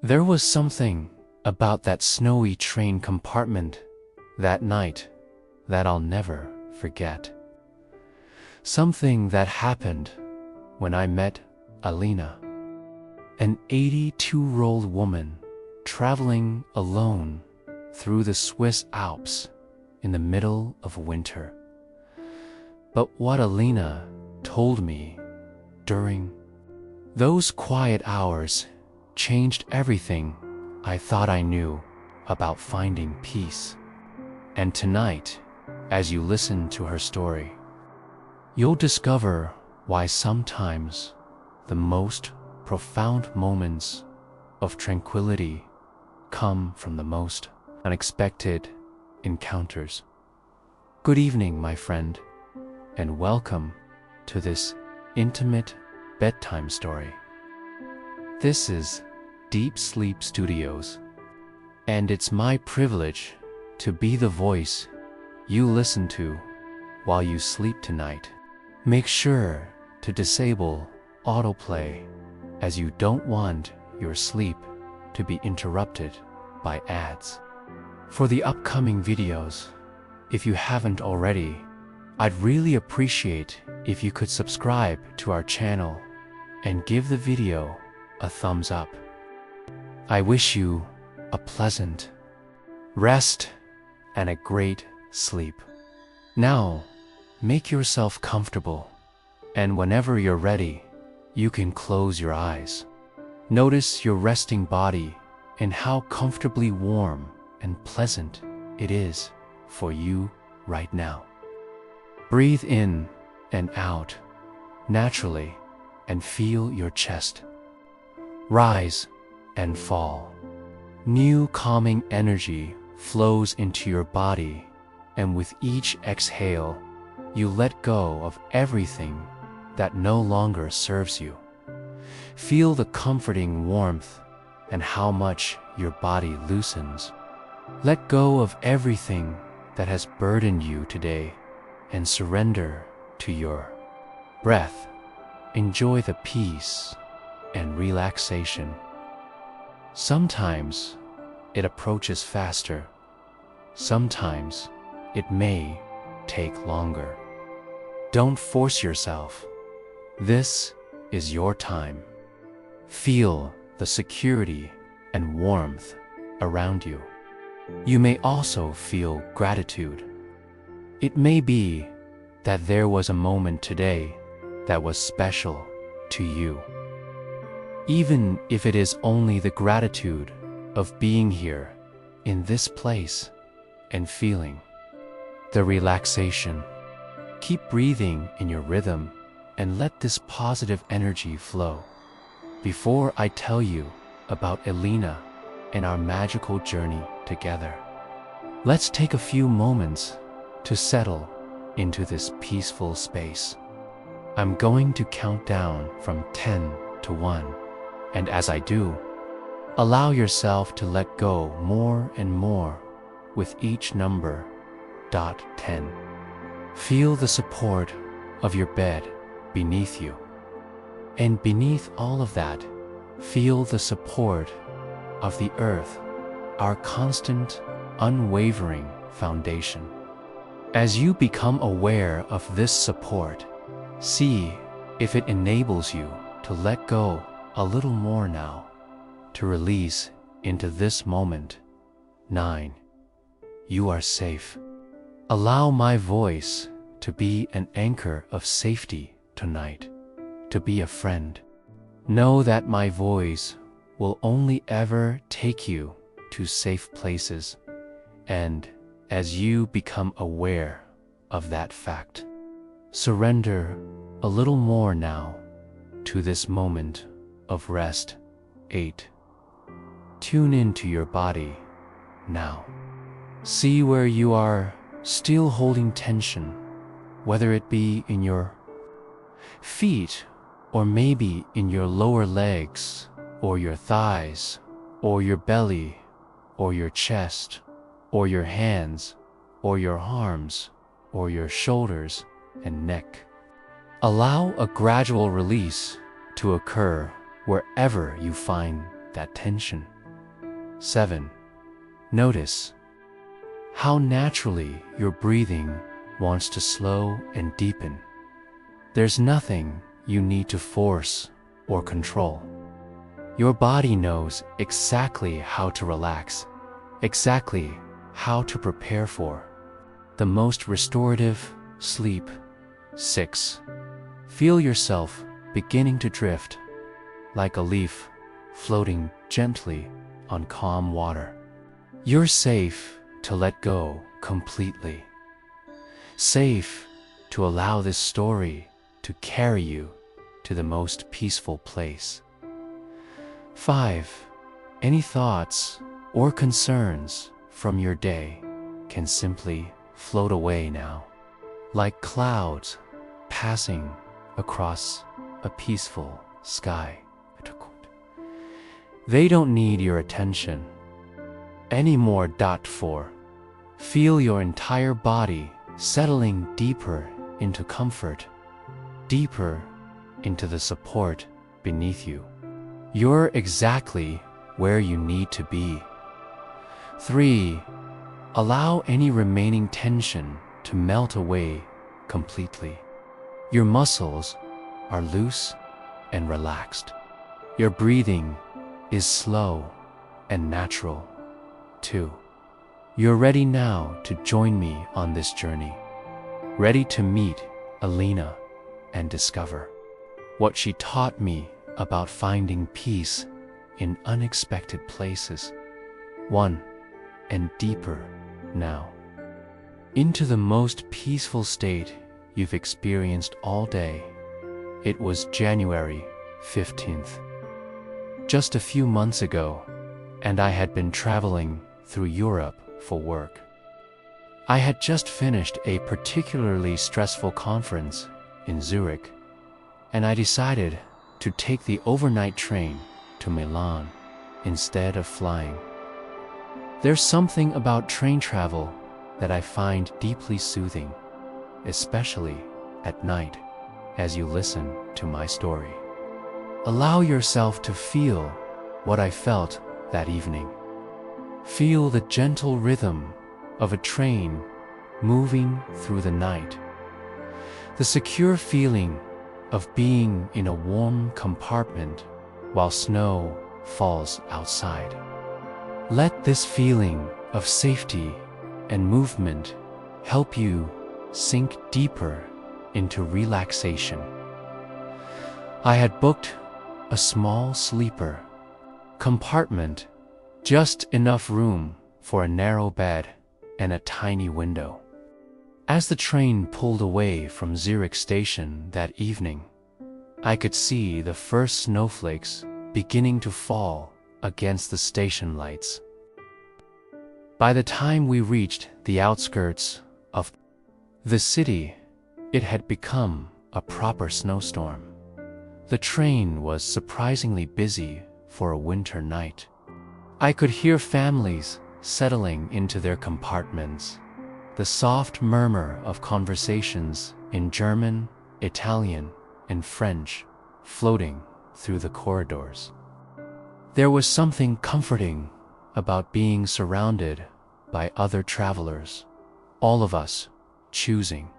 There was something about that snowy train compartment that night that I'll never forget. Something that happened when I met Elena, an 82-year-old woman traveling alone through the Swiss Alps in the middle of winter. But what Elena told me during those quiet hours changed everything I thought I knew about finding peace. And tonight, as you listen to her story, you'll discover why sometimes the most profound moments of tranquility come from the most unexpected encounters. Good evening, my friend, and welcome to this intimate bedtime story. This is Deep Sleep Studios, and it's my privilege to be the voice you listen to while you sleep tonight. Make sure to disable autoplay, as you don't want your sleep to be interrupted by ads. For the upcoming videos, if you haven't already, I'd really appreciate if you could subscribe to our channel and give the video a thumbs up. I wish you a pleasant rest and a great sleep. Now, make yourself comfortable, and whenever you're ready, you can close your eyes. Notice your resting body and how comfortably warm and pleasant it is for you right now. Breathe in and out naturally and feel your chest rise and fall. New calming energy flows into your body, and with each exhale, you let go of everything that no longer serves you. Feel the comforting warmth and how much your body loosens. Let go of everything that has burdened you today and surrender to your breath. Enjoy the peace and relaxation. Sometimes it approaches faster. Sometimes it may take longer. Don't force yourself. This is your time. Feel the security and warmth around you. You may also feel gratitude. It may be that there was a moment today that was special to you. Even if it is only the gratitude of being here in this place and feeling the relaxation. Keep breathing in your rhythm and let this positive energy flow. Before I tell you about Elena and our magical journey together, let's take a few moments to settle into this peaceful space. I'm going to count down from 10 to 1, and as I do, allow yourself to let go more and more with each number. 10. Feel the support of your bed beneath you. And beneath all of that, feel the support of the earth, our constant, unwavering foundation. As you become aware of this support, see if it enables you to let go a little more now, to release into this moment. 9. You are safe. Allow my voice to be an anchor of safety tonight, to be a friend. Know that my voice will only ever take you to safe places, and as you become aware of that fact, surrender a little more now to this moment of rest. 8. Tune into your body now. See where you are still holding tension, whether it be in your feet, or maybe in your lower legs, or your thighs, or your belly, or your chest, or your hands, or your arms, or your shoulders and neck. Allow a gradual release to occur wherever you find that tension. 7. Notice how naturally your breathing wants to slow and deepen. There's nothing you need to force or control. Your body knows exactly how to relax, exactly how to prepare for the most restorative sleep. 6. Feel yourself beginning to drift, like a leaf floating gently on calm water. You're safe to let go completely. Safe to allow this story to carry you to the most peaceful place. 5. Any thoughts or concerns from your day can simply float away now, like clouds passing across a peaceful sky. They don't need your attention anymore. 4. Feel your entire body settling deeper into comfort, deeper into the support beneath you. You're exactly where you need to be. 3. Allow any remaining tension to melt away completely. Your muscles are loose and relaxed. Your breathing is slow and natural. 2. You're ready now to join me on this journey, ready to meet Elena and discover what she taught me about finding peace in unexpected places. 1. And deeper now, into the most peaceful state you've experienced all day. It was January 15th. Just a few months ago, and I had been traveling through Europe for work. I had just finished a particularly stressful conference in Zurich, and I decided to take the overnight train to Milan instead of flying. There's something about train travel that I find deeply soothing, especially at night as you listen to my story. Allow yourself to feel what I felt that evening. Feel the gentle rhythm of a train moving through the night. The secure feeling of being in a warm compartment while snow falls outside. Let this feeling of safety and movement help you sink deeper into relaxation. I had booked a small sleeper compartment, just enough room for a narrow bed and a tiny window. As the train pulled away from Zurich station that evening, I could see the first snowflakes beginning to fall against the station lights. By the time we reached the outskirts of the city, it had become a proper snowstorm. The train was surprisingly busy for a winter night. I could hear families settling into their compartments, the soft murmur of conversations in German, Italian, and French floating through the corridors. There was something comforting about being surrounded by other travelers, all of us choosing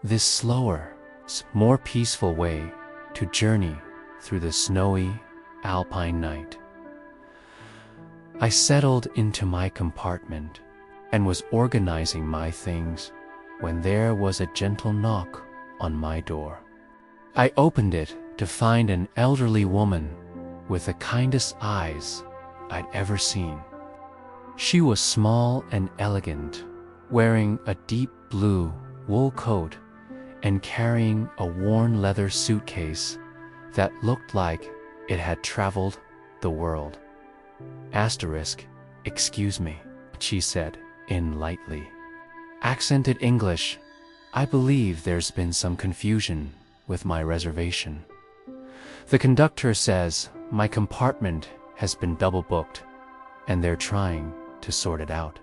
this slower, more peaceful way to journey through the snowy alpine night. I settled into my compartment and was organizing my things when there was a gentle knock on my door. I opened it to find an elderly woman with the kindest eyes I'd ever seen. She was small and elegant, wearing a deep blue wool coat and carrying a worn leather suitcase that looked like it had traveled the world. Excuse me, she said in lightly accented English. I believe there's been some confusion with my reservation. The conductor says my compartment has been double booked and they're trying to sort it out.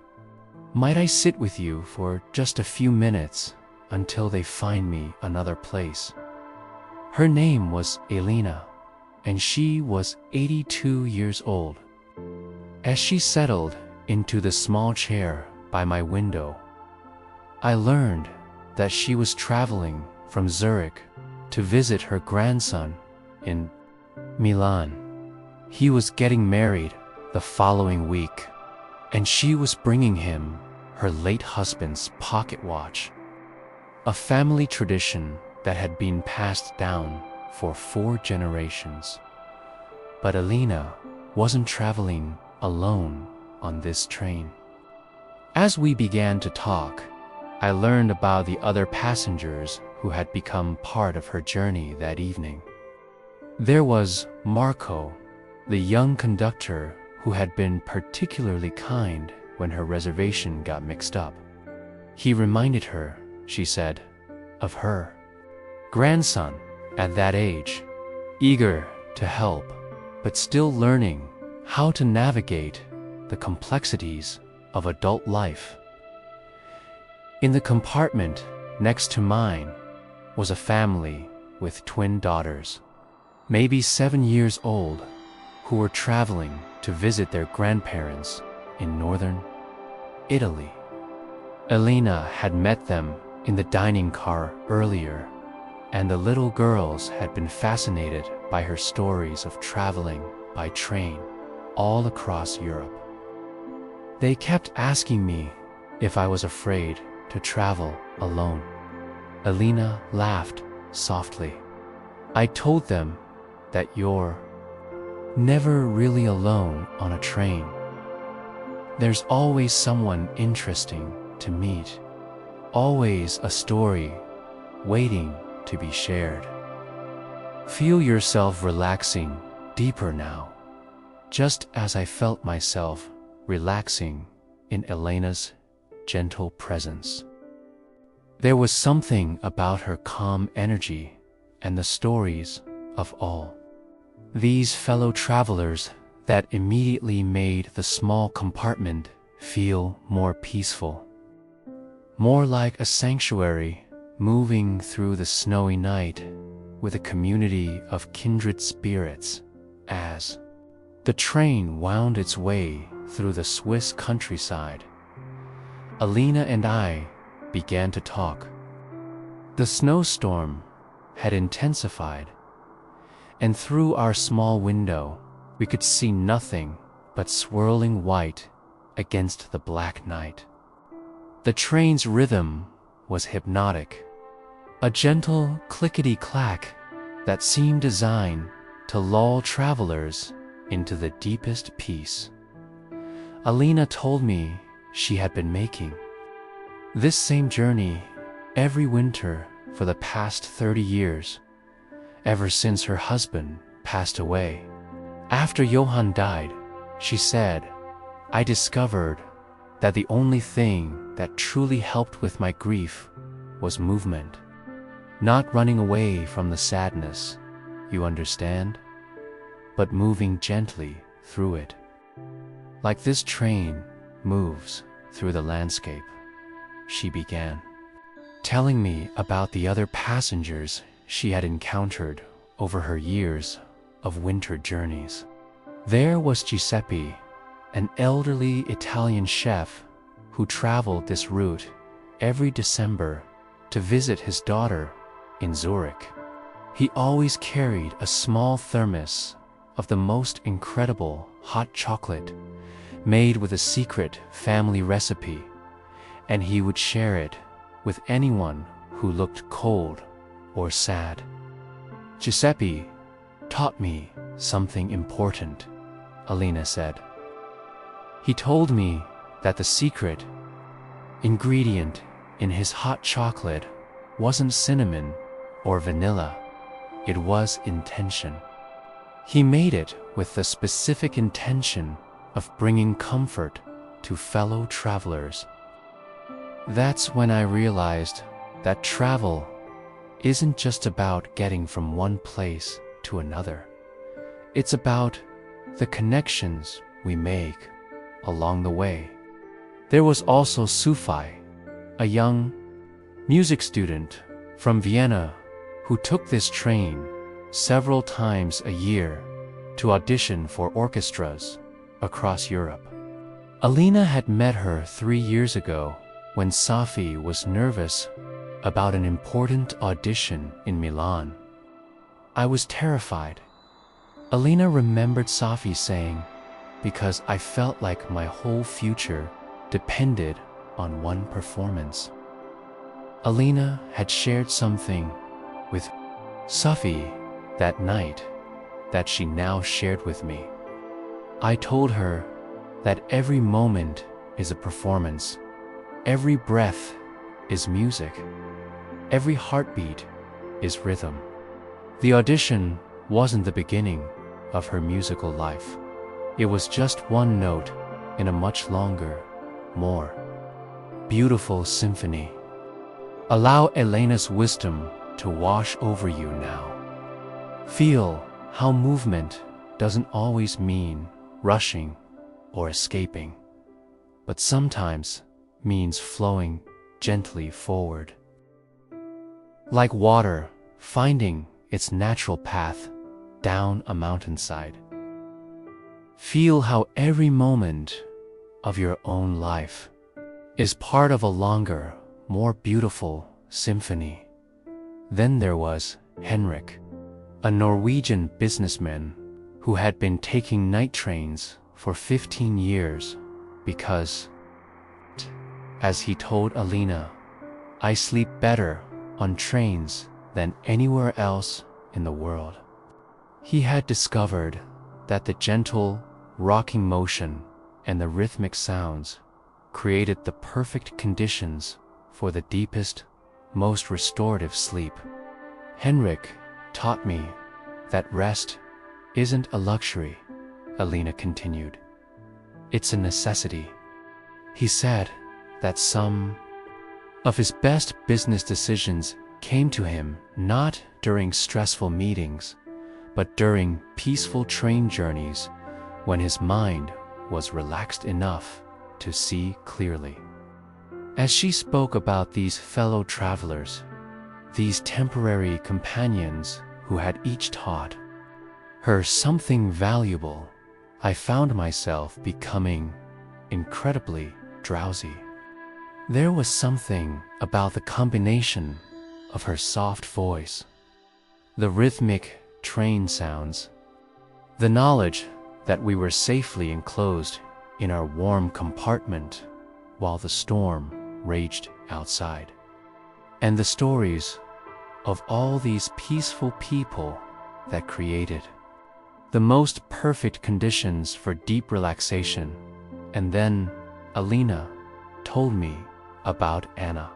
Might I sit with you for just a few minutes until they find me another place? Her name was Elena, and she was 82 years old. As she settled into the small chair by my window, I learned that she was traveling from Zurich to visit her grandson in Milan. He was getting married the following week, and she was bringing him her late husband's pocket watch, a family tradition that had been passed down for 4 generations. But Elena wasn't traveling alone on this train. As we began to talk, I learned about the other passengers who had become part of her journey that evening. There was Marco, the young conductor who had been particularly kind when her reservation got mixed up. He reminded her, she said, of her grandson at that age, eager to help, but still learning how to navigate the complexities of adult life. In the compartment next to mine was a family with twin daughters, maybe 7 years old, who were traveling to visit their grandparents in northern Italy. Elena had met them in the dining car earlier, and the little girls had been fascinated by her stories of traveling by train all across Europe. They kept asking me if I was afraid to travel alone. Elena laughed softly. I told them that you're never really alone on a train. There's always someone interesting to meet, always a story waiting to be shared. Feel yourself relaxing deeper now, just as I felt myself relaxing in Elena's gentle presence. There was something about her calm energy and the stories of all these fellow travelers that immediately made the small compartment feel more peaceful, more like a sanctuary moving through the snowy night with a community of kindred spirits. As the train wound its way through the Swiss countryside, Elena and I began to talk. The snowstorm had intensified, and through our small window we could see nothing but swirling white against the black night. The train's rhythm was hypnotic, a gentle clickety-clack that seemed designed to lull travelers into the deepest peace. Elena told me she had been making this same journey every winter for the past 30 years, ever since her husband passed away. After Johann died, she said, I discovered that the only thing that truly helped with my grief was movement. Not running away from the sadness, you understand, but moving gently through it. Like this train moves through the landscape, she began, telling me about the other passengers she had encountered over her years of winter journeys. There was Giuseppe, an elderly Italian chef who traveled this route every December to visit his daughter in Zurich. He always carried a small thermos of the most incredible hot chocolate made with a secret family recipe, and he would share it with anyone who looked cold or sad. Giuseppe taught me something important, Elena said. He told me that the secret ingredient in his hot chocolate wasn't cinnamon or vanilla, it was intention. He made it with the specific intention of bringing comfort to fellow travelers. That's when I realized that travel isn't just about getting from one place to another. It's about the connections we make along the way. There was also Sofie, a young music student from Vienna who took this train several times a year to audition for orchestras across Europe. Elena had met her 3 years ago when Sofie was nervous about an important audition in Milan. I was terrified. Elena remembered Sofie saying, "Because I felt like my whole future depended on one performance." Elena had shared something with Sofie that night that she now shared with me. I told her that every moment is a performance, every breath is music, every heartbeat is rhythm. The audition wasn't the beginning of her musical life. It was just one note in a much longer, more beautiful symphony. Allow Elena's wisdom to wash over you now. Feel how movement doesn't always mean rushing or escaping, but sometimes means flowing gently forward. Like water finding its natural path down a mountainside. Feel how every moment of your own life is part of a longer, more beautiful symphony. Then there was Henrik, a Norwegian businessman who had been taking night trains for 15 years because, as he told Elena, "I sleep better on trains than anywhere else in the world." He had discovered that the gentle, rocking motion and the rhythmic sounds created the perfect conditions for the deepest, most restorative sleep. Henrik taught me that rest isn't a luxury, Elena continued. It's a necessity. He said that some of his best business decisions came to him not during stressful meetings, but during peaceful train journeys when his mind was relaxed enough to see clearly. As she spoke about these fellow travelers, these temporary companions who had each taught her something valuable, I found myself becoming incredibly drowsy. There was something about the combination of her soft voice, the rhythmic train sounds, the knowledge that we were safely enclosed in our warm compartment while the storm raged outside, and the stories of all these peaceful people that created the most perfect conditions for deep relaxation. And then Elena told me about Anna,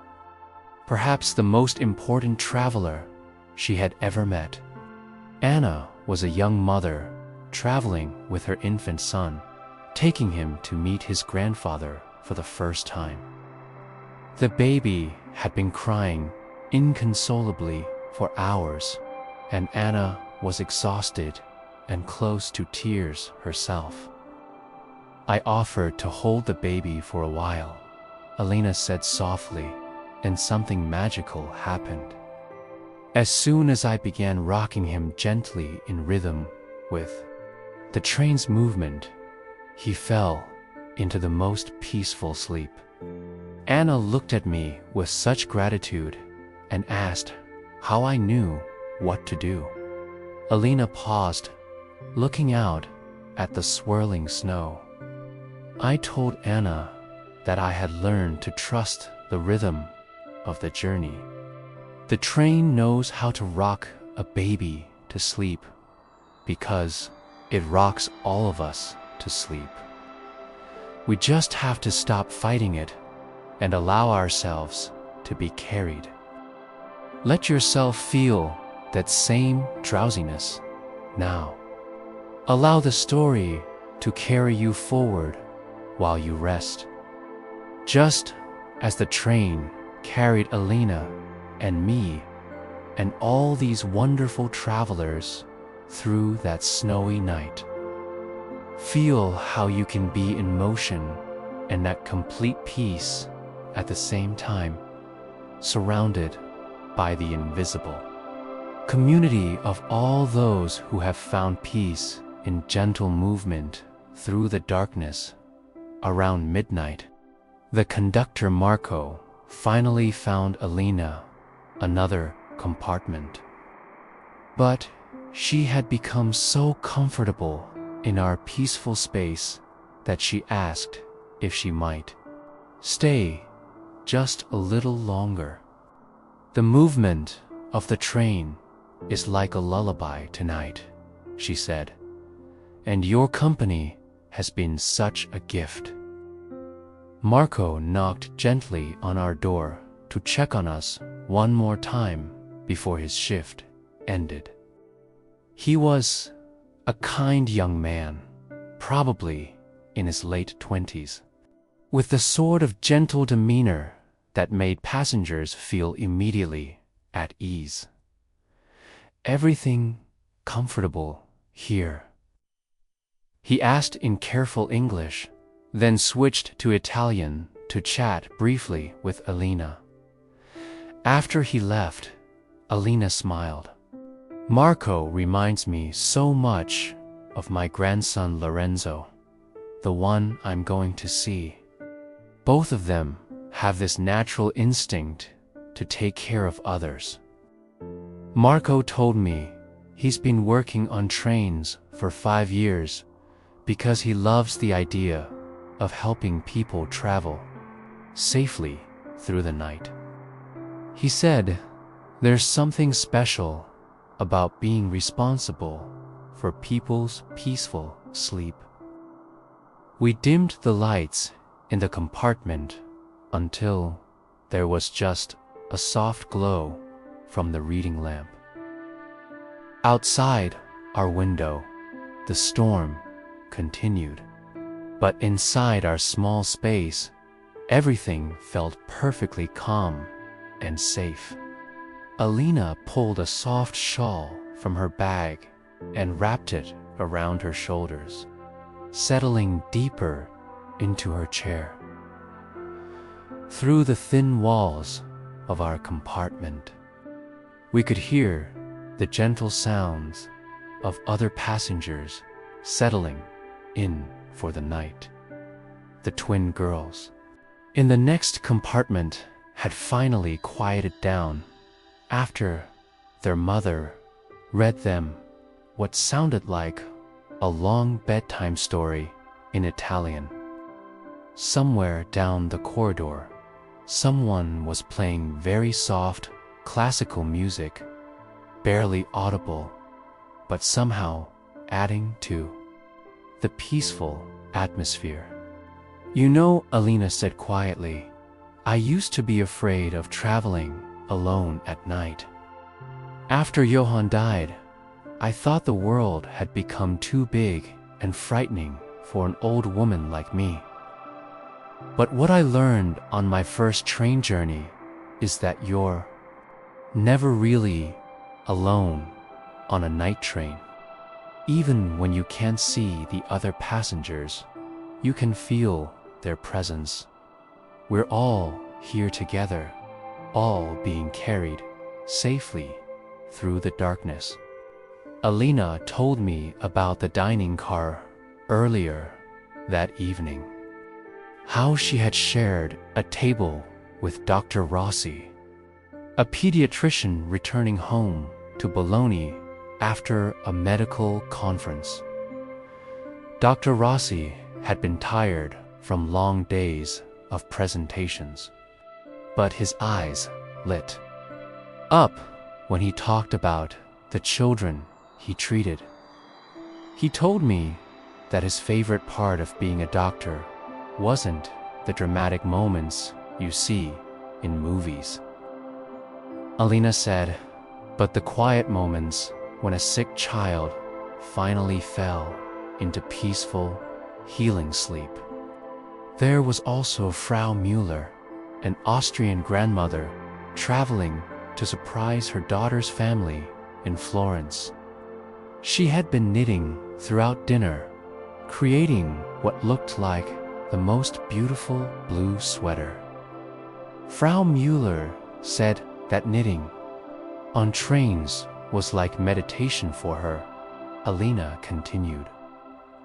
perhaps the most important traveler she had ever met. Anna was a young mother traveling with her infant son, taking him to meet his grandfather for the first time. The baby had been crying inconsolably for hours, and Anna was exhausted and close to tears herself. I offered to hold the baby for a while, Elena said softly, and something magical happened. As soon as I began rocking him gently in rhythm with the train's movement, he fell into the most peaceful sleep. Anna looked at me with such gratitude and asked how I knew what to do. Elena paused, looking out at the swirling snow. I told Anna that I had learned to trust the rhythm of the journey. The train knows how to rock a baby to sleep because it rocks all of us to sleep. We just have to stop fighting it and allow ourselves to be carried. Let yourself feel that same drowsiness now. Allow the story to carry you forward while you rest. Just as the train carried Elena and me and all these wonderful travelers through that snowy night. Feel how you can be in motion and at complete peace at the same time, surrounded by the invisible. community of all those who have found peace in gentle movement through the darkness. Around midnight, the conductor Marco finally found Elena another compartment. But she had become so comfortable in our peaceful space that she asked if she might stay just a little longer. The movement of the train is like a lullaby tonight, she said, and your company has been such a gift. Marco knocked gently on our door to check on us one more time before his shift ended. He was a kind young man, probably in his late 20s, with the sort of gentle demeanor that made passengers feel immediately at ease. Everything comfortable here? He asked in careful English, then switched to Italian to chat briefly with Elena. After he left, Elena smiled. Marco reminds me so much of my grandson Lorenzo, the one I'm going to see. Both of them have this natural instinct to take care of others. Marco told me he's been working on trains for 5 years because he loves the idea of helping people travel safely through the night. He said there's something special about being responsible for people's peaceful sleep. We dimmed the lights in the compartment until there was just a soft glow from the reading lamp. Outside our window, the storm continued, but inside our small space, everything felt perfectly calm and safe. Elena pulled a soft shawl from her bag and wrapped it around her shoulders, settling deeper into her chair. Through the thin walls of our compartment, we could hear the gentle sounds of other passengers settling in for the night. The twin girls in the next compartment had finally quieted down after their mother read them what sounded like a long bedtime story in Italian. Somewhere down the corridor, someone was playing very soft classical music, barely audible, but somehow adding to the peaceful atmosphere. You know, Elena said quietly, I used to be afraid of traveling alone at night. After Johann died, I thought the world had become too big and frightening for an old woman like me. But what I learned on my first train journey is that you're never really alone on a night train. Even when you can't see the other passengers, you can feel their presence. We're all here together, all being carried safely through the darkness. Elena told me about the dining car earlier that evening. How she had shared a table with Dr. Rossi, a pediatrician returning home to Bologna after a medical conference. Dr. Rossi had been tired from long days of presentations, but his eyes lit up when he talked about the children he treated. He told me that his favorite part of being a doctor wasn't the dramatic moments you see in movies. Elena said, but the quiet moments when a sick child finally fell into peaceful, healing sleep. There was also Frau Müller, an Austrian grandmother traveling to surprise her daughter's family in Florence. She had been knitting throughout dinner, creating what looked like the most beautiful blue sweater. Frau Müller said that knitting on trains was like meditation for her, Elena continued.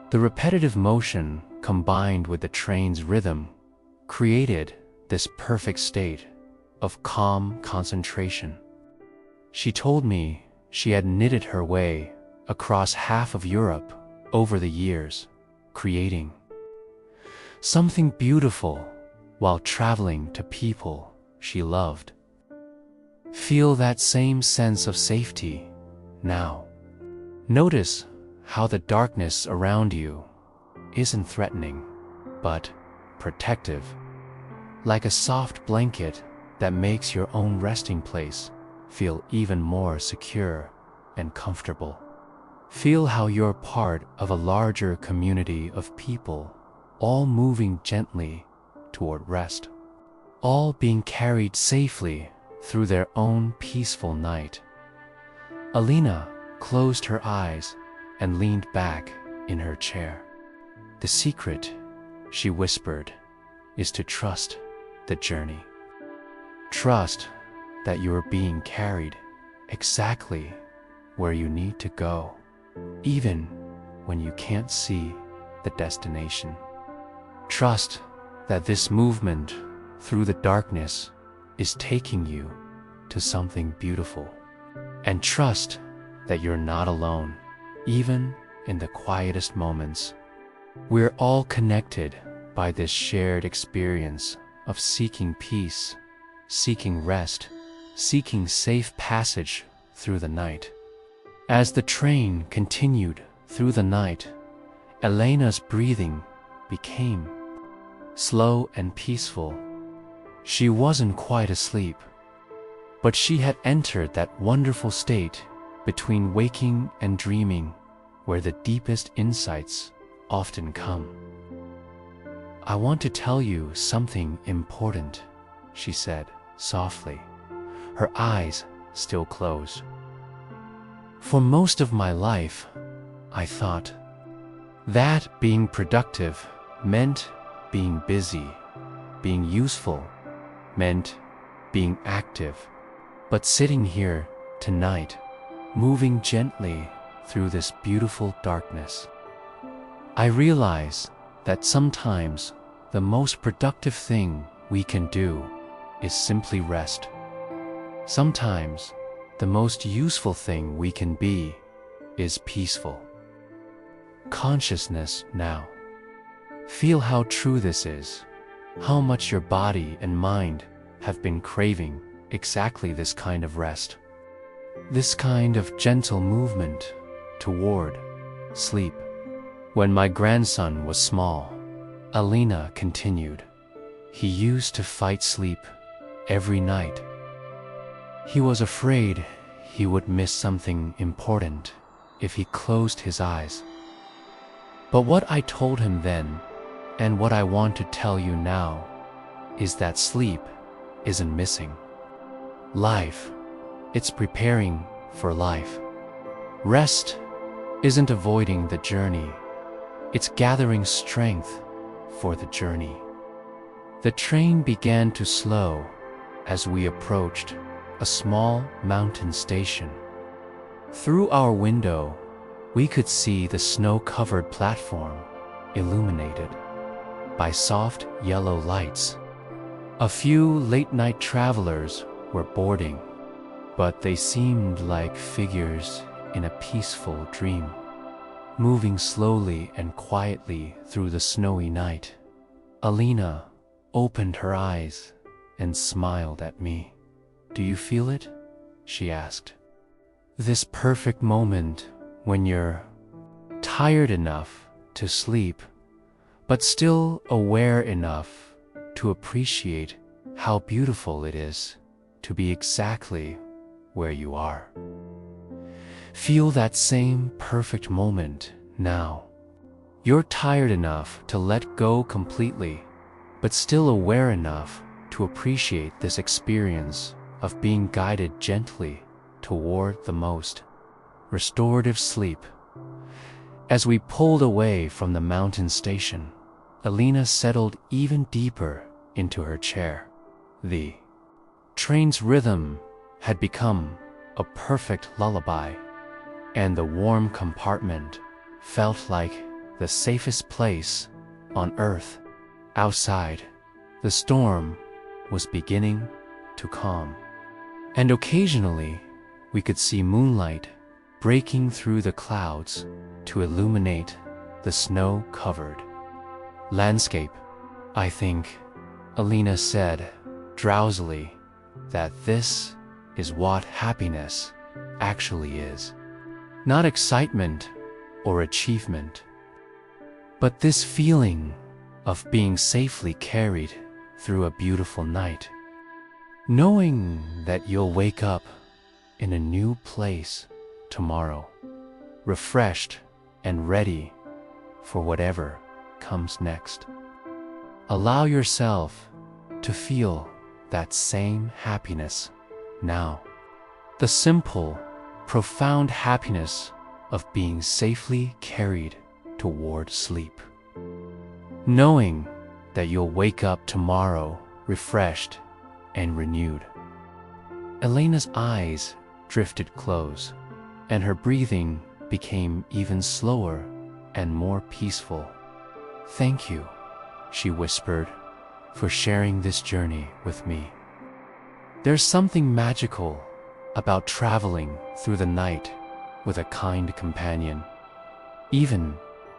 The repetitive motion combined with the train's rhythm created this perfect state of calm concentration. She told me she had knitted her way across half of Europe over the years, creating something beautiful while traveling to people she loved. Feel that same sense of safety now. Notice how the darkness around you isn't threatening, but protective, like a soft blanket that makes your own resting place feel even more secure and comfortable. Feel how you're part of a larger community of people, all moving gently toward rest, all being carried safely through their own peaceful night. Elena closed her eyes and leaned back in her chair. The secret, she whispered, is to trust the journey. Trust that you are being carried exactly where you need to go, even when you can't see the destination. Trust that this movement through the darkness is taking you to something beautiful. And trust that you're not alone, even in the quietest moments. We're all connected by this shared experience of seeking peace, seeking rest, seeking safe passage through the night. As the train continued through the night, Elena's breathing became slow and peaceful. She wasn't quite asleep, but she had entered that wonderful state between waking and dreaming, where the deepest insights often come. I want to tell you something important, she said softly, her eyes still closed. For most of my life, I thought that being productive meant being busy, being useful meant being active. But sitting here tonight, moving gently through this beautiful darkness, I realize that sometimes the most productive thing we can do is simply rest. Sometimes the most useful thing we can be is peaceful. Consciousness now. Feel how true this is, how much your body and mind have been craving exactly this kind of rest, this kind of gentle movement toward sleep. When my grandson was small, Elena continued, he used to fight sleep every night. He was afraid he would miss something important if he closed his eyes. But what I told him then, and what I want to tell you now, is that sleep isn't missing life, it's preparing for life. Rest isn't avoiding the journey, it's gathering strength for the journey. The train began to slow as we approached a small mountain station. Through our window, we could see the snow-covered platform illuminated by soft yellow lights. A few late-night travelers were boarding, but they seemed like figures in a peaceful dream, moving slowly and quietly through the snowy night. Elena opened her eyes and smiled at me. Do you feel it? She asked. This perfect moment when you're tired enough to sleep, but still aware enough to appreciate how beautiful it is to be exactly where you are. Feel that same perfect moment now. You're tired enough to let go completely, but still aware enough to appreciate this experience of being guided gently toward the most restorative sleep. As we pulled away from the mountain station, Elena settled even deeper into her chair. The train's rhythm had become a perfect lullaby, and the warm compartment felt like the safest place on earth. Outside, the storm was beginning to calm, and occasionally we could see moonlight breaking through the clouds to illuminate the snow-covered landscape. I think Elena said drowsily that this is what happiness actually is. Not excitement or achievement, but this feeling of being safely carried through a beautiful night, knowing that you'll wake up in a new place tomorrow, refreshed and ready for whatever comes next. Allow yourself to feel that same happiness now. The simple, profound happiness of being safely carried toward sleep, knowing that you'll wake up tomorrow refreshed and renewed. Elena's eyes drifted close, and her breathing became even slower and more peaceful. "Thank you," she whispered, "for sharing this journey with me. There's something magical about traveling through the night with a kind companion, even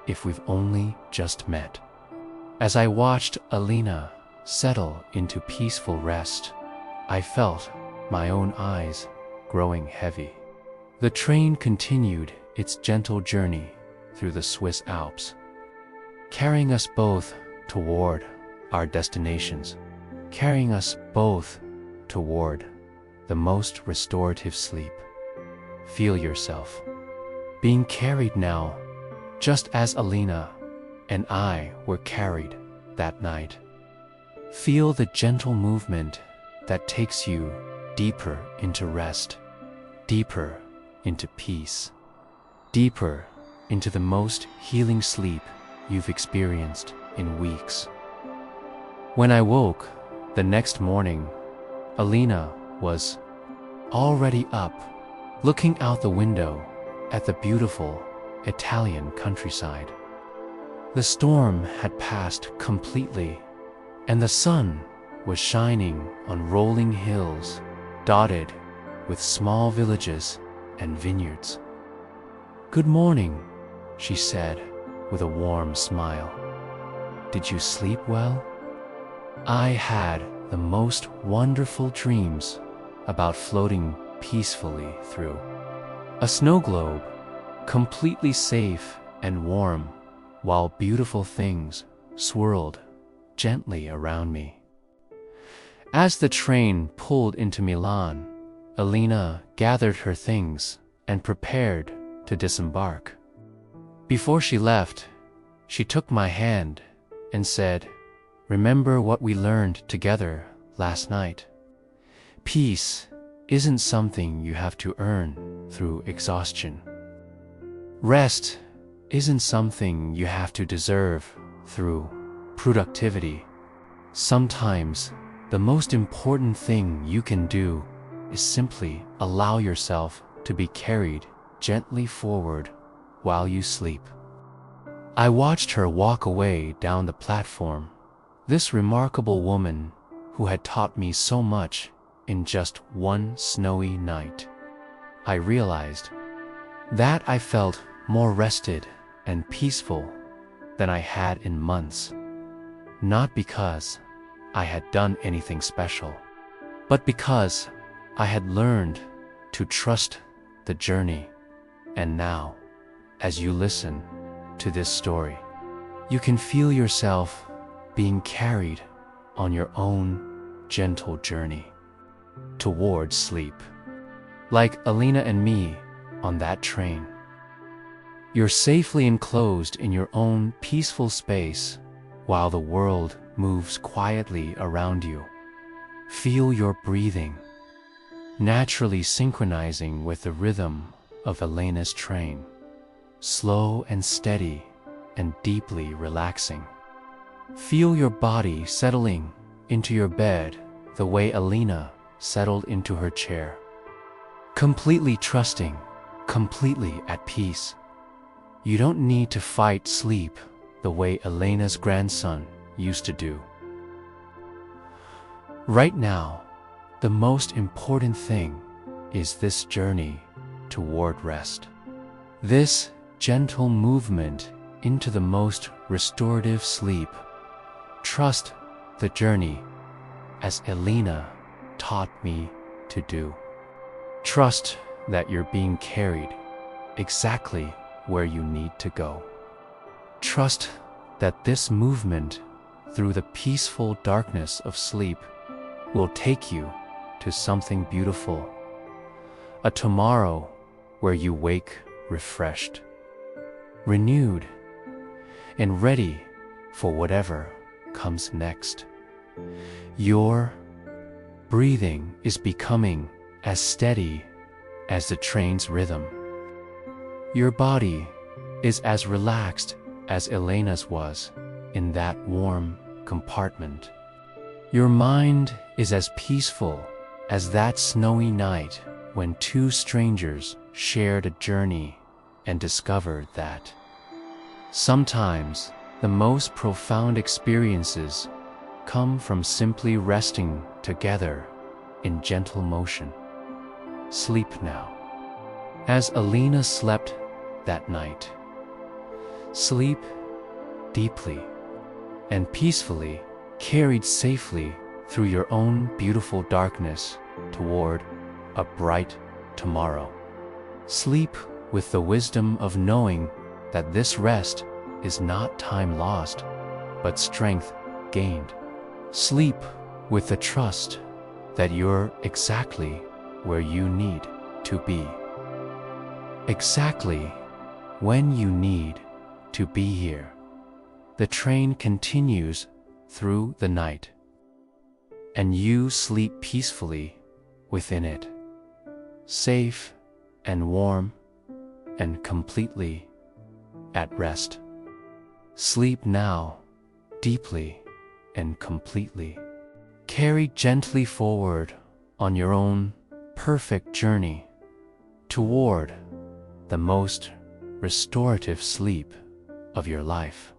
if we've only just met." As I watched Elena settle into peaceful rest, I felt my own eyes growing heavy. The train continued its gentle journey through the Swiss Alps, carrying us both toward our destinations, carrying us both toward the most restorative sleep. Feel yourself being carried now, just as Elena and I were carried that night. Feel the gentle movement that takes you deeper into rest, deeper into peace, deeper into the most healing sleep you've experienced in weeks. When I woke the next morning, Elena was already up, looking out the window at the beautiful Italian countryside. The storm had passed completely, and the sun was shining on rolling hills dotted with small villages and vineyards. "Good morning," she said with a warm smile. "Did you sleep well?" I had the most wonderful dreams about floating peacefully through a snow globe, completely safe and warm, while beautiful things swirled gently around me. As the train pulled into Milan, Elena gathered her things and prepared to disembark. Before she left, she took my hand and said, "Remember what we learned together last night. Peace isn't something you have to earn through exhaustion. Rest isn't something you have to deserve through productivity. Sometimes the most important thing you can do is simply allow yourself to be carried gently forward while you sleep." I watched her walk away down the platform, this remarkable woman who had taught me so much in just one snowy night. I realized that I felt more rested and peaceful than I had in months, not because I had done anything special, but because I had learned to trust the journey. And now, as you listen to this story, you can feel yourself being carried on your own gentle journey towards sleep, like Elena and me on that train. You're safely enclosed in your own peaceful space while the world moves quietly around you. Feel your breathing, naturally synchronizing with the rhythm of Elena's train, slow and steady and deeply relaxing. Feel your body settling into your bed the way Elena settled into her chair. completely trusting, completely at peace. You don't need to fight sleep the way Elena's grandson used to do. Right now, the most important thing is this journey toward rest. This gentle movement into the most restorative sleep. Trust the journey as Elena taught me to do. Trust that you're being carried exactly where you need to go. Trust that this movement through the peaceful darkness of sleep will take you to something beautiful, a tomorrow where you wake refreshed, renewed, and ready for whatever comes next. Your breathing is becoming as steady as the train's rhythm. Your body is as relaxed as Elena's was in that warm compartment. Your mind is as peaceful as that snowy night when two strangers shared a journey and discovered that sometimes the most profound experiences come from simply resting together in gentle motion. Sleep now. As Elena slept that night, sleep deeply and peacefully, carried safely through your own beautiful darkness toward a bright tomorrow. Sleep with the wisdom of knowing that this rest is not time lost, but strength gained. Sleep with the trust that you're exactly where you need to be. Exactly when you need to be here. The train continues through the night, and you sleep peacefully within it, safe and warm and completely at rest. Sleep now, deeply and completely. Carry gently forward on your own perfect journey toward the most restorative sleep of your life.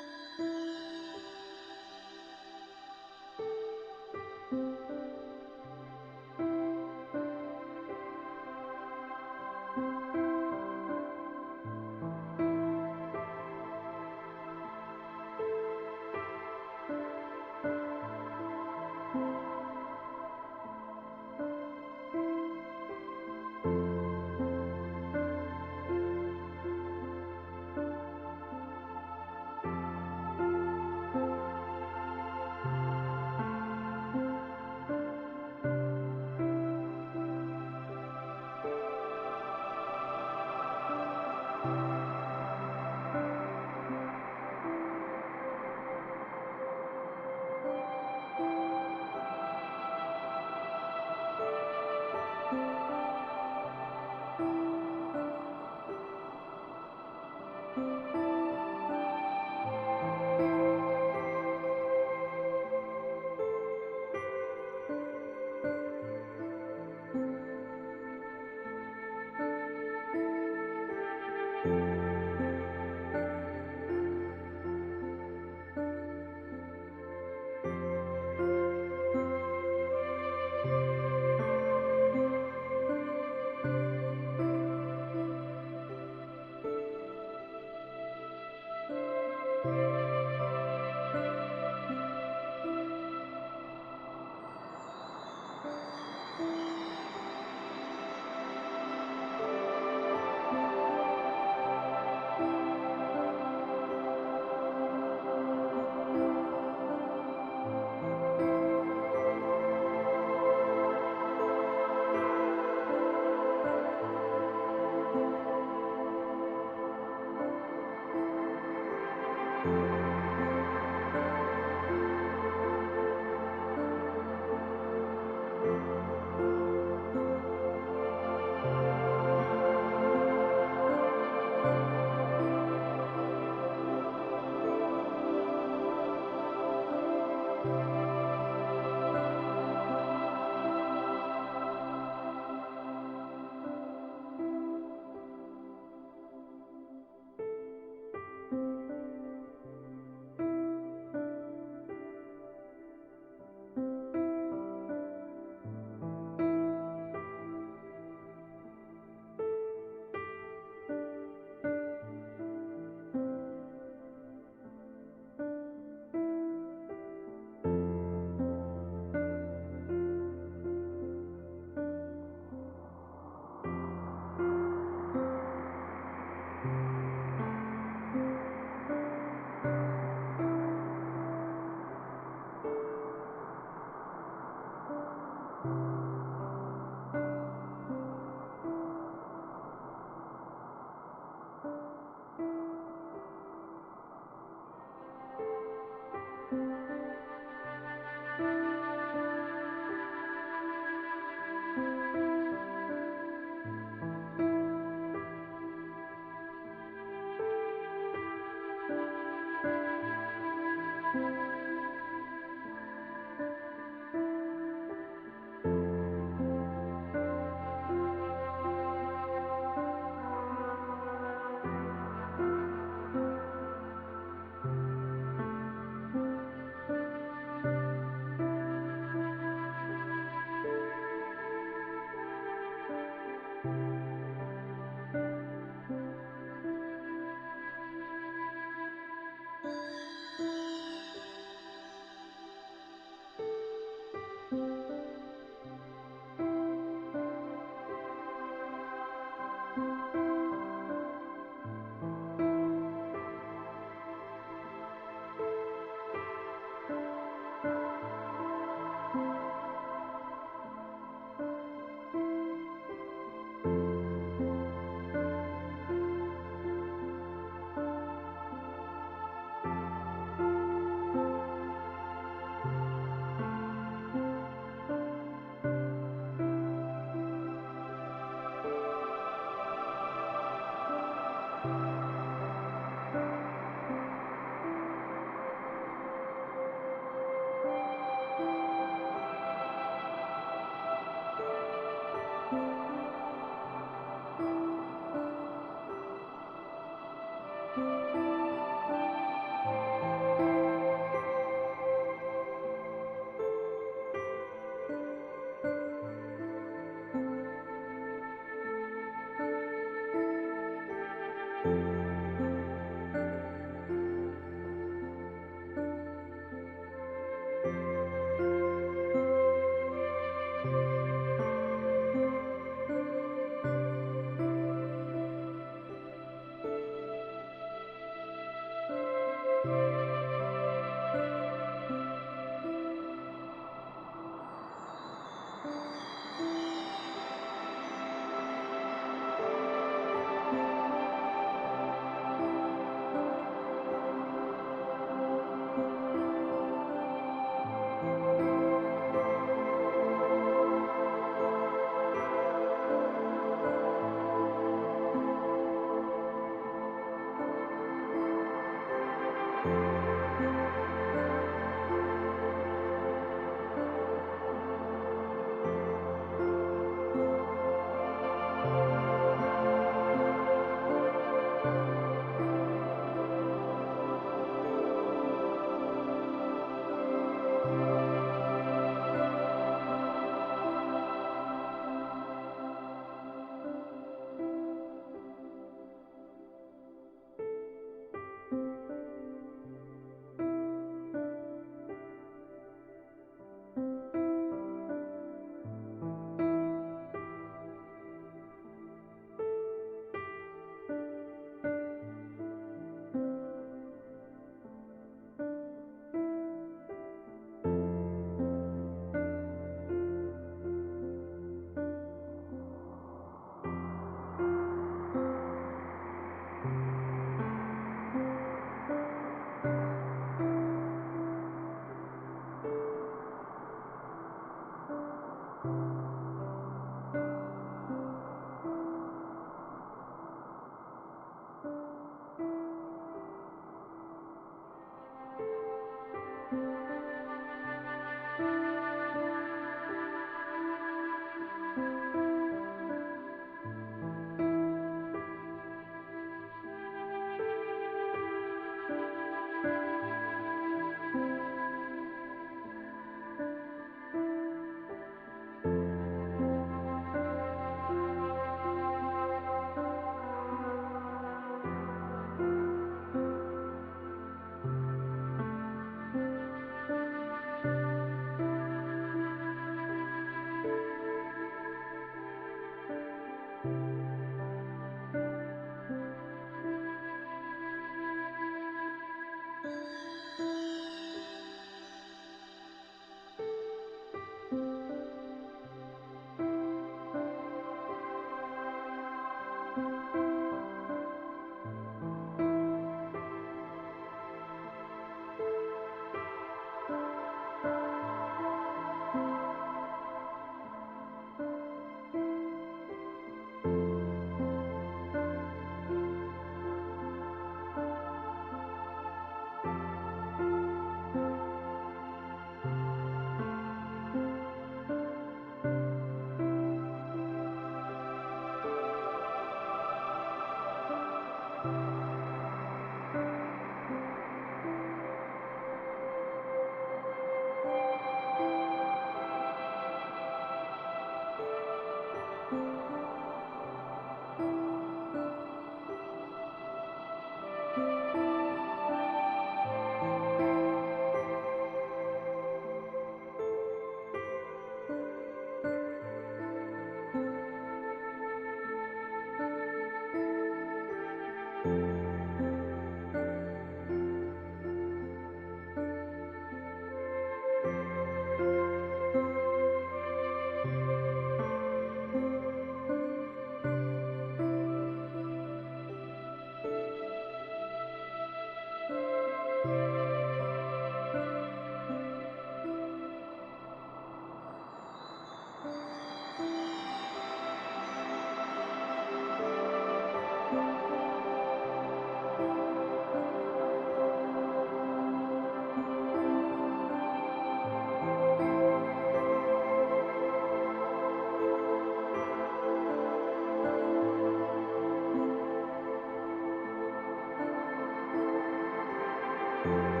you.